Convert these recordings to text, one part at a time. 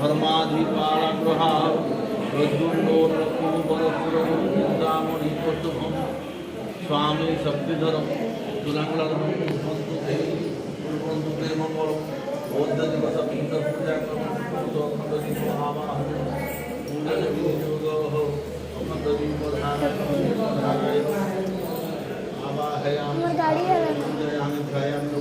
धर्माधिपालग्रहा प्रद्युम्नोर्नकुवरसुरमुदामणिपशुभं स्वामी शक्तिधरं तुलाङ्गलधरं कुर्वन्तु ते मङ्गलं बौद्धदिवसपूजाक्रमणोऽखण्डदीपमावाहनं पूजनविनियोगः अखण्डदीपधाराय आवाहयामि पूजयामि ध्यायामि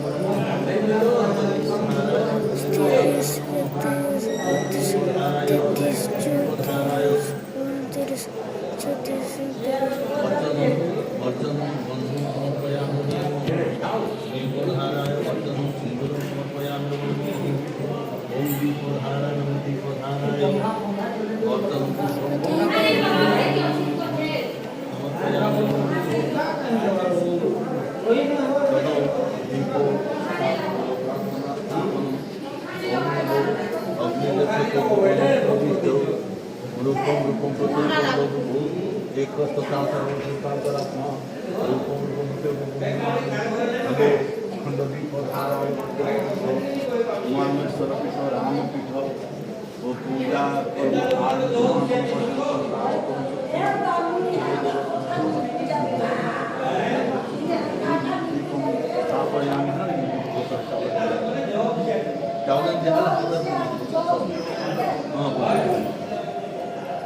रूपम रूपम एक सर्वभूतांतरात्मा रूपम रूपम खंडदीप उमामेश्वर पीठ रामपीठ वो पूजा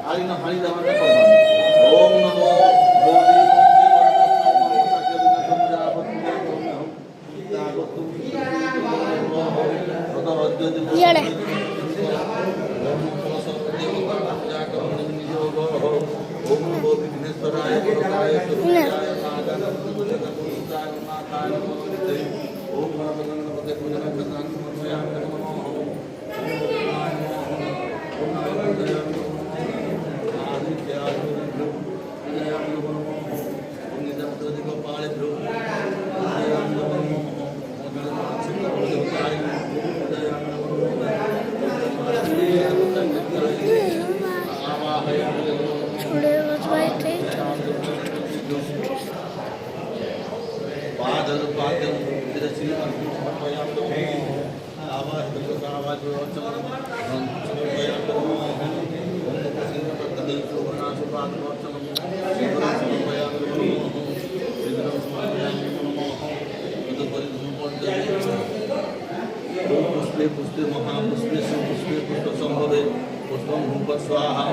आलिना हानि दामन ओम नमो पुष्पे पुष्पे महापुष्पे सुपुष्पे पुष्प संभवे पुष्पं भूप स्वाहा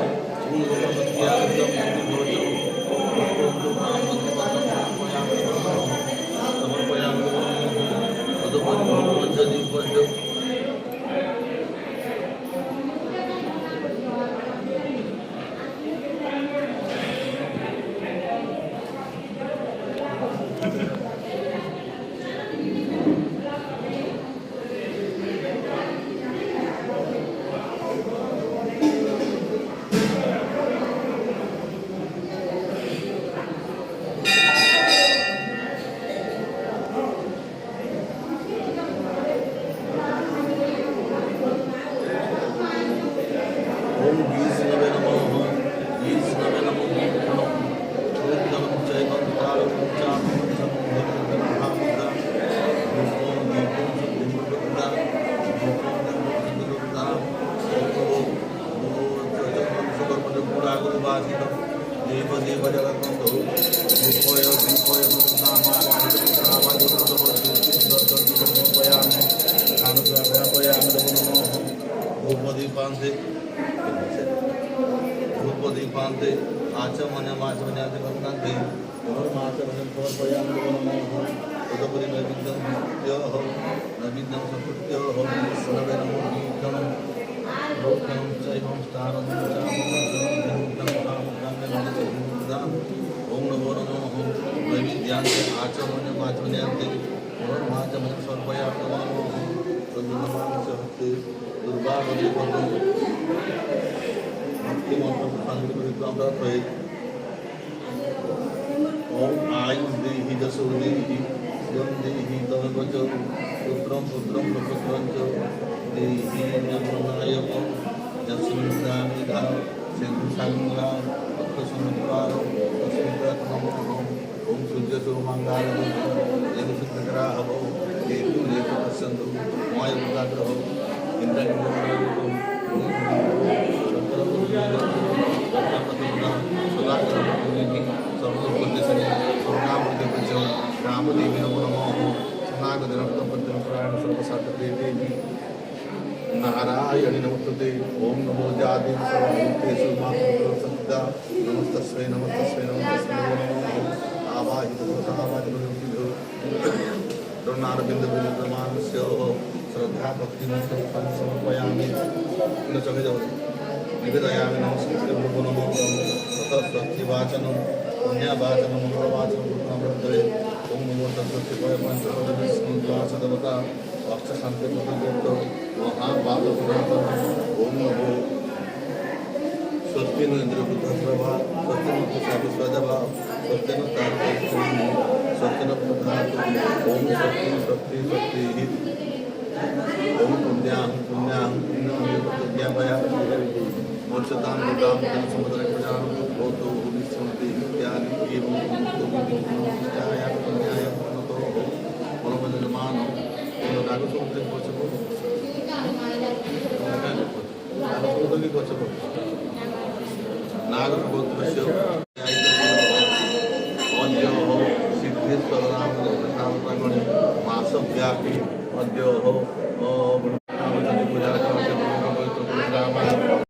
रूपदीपान्ते आचमन्यमाचमन्यान्ते भक्तान्ते पुनर्माचमनं समर्पयामि नमो तदुपरि नैवेद्यं नैवेद्यं समर्प्य सर्वे नमो कीर्तनं भोक्तं चैवं स्थानं ओम नमो नमः नैवेद्यान्ते आचमन्यमाचमन्यान्ते पुनर्माचमनं समर्पयामि नमो तदुपरि दुर्गावली ओम आयुष देहि जसो देहि यम देहि तमेव च पुत्रं पुत्रं प्रपुत्रं च देहि नमोनायकं यस्मिन्दामि धा सिंधुसंग्रा भक्तसमुद्रारो तस्मिन् ओम सूर्यसो मंगलाय देवसुतग्राहवो देवो देवपश्यन्तु मायमुदाग्रहो रामदेवी नमो नमः सनागदनप्रपद्यप्रायण सर्वसाधदेवी नारायणि नमस्ते ओम नमो जाति सर्वभूतेषु मातृसत्ता नमस्तस्मै नमस्तस्मै नमस्तस्मै नमो आवाहित सावाहितो द्रोणारविन्दविन्दमानस्य श्रद्धा भक्तिमुक्तं समर्पयामि न चले जाओ निवेदयामि नमस्ते नमो नमः ततः स्वस्तिवाचनं पुण्यवाचनं मंगलवाचनं कृष्णामृतये ओम नमो तत्सत्यपय पंचपदविष्णुद्वासदेवता अक्षशांति प्रदत्तो महापादपुरातन ओम नमो स्वस्ति न इंद्रपुत्रप्रभा स्वस्ति न कुशाभिस्वदभा स्वस्ति न तारकेश्वरी स्वस्ति न प्रधातु ओम स्वस्ति स्वस्ति स्वस्ति ओम पुण्यां पुण्यमयप्रज्ञामया मोक्षतां मुक्तां जनसमुद्रप्रजां भवतु विश्वन्ति इत्यादि एवं विद्याय पुण्याय प्रणतो मनोमजमानो नागसमुद्रे गच्छतु नागसमुद्रे गच्छतु नागसमुद्रस्य अद्योः सिद्धेश्वररामदेवप्रसादप्राङ्गणे मासव्यापी अद्योः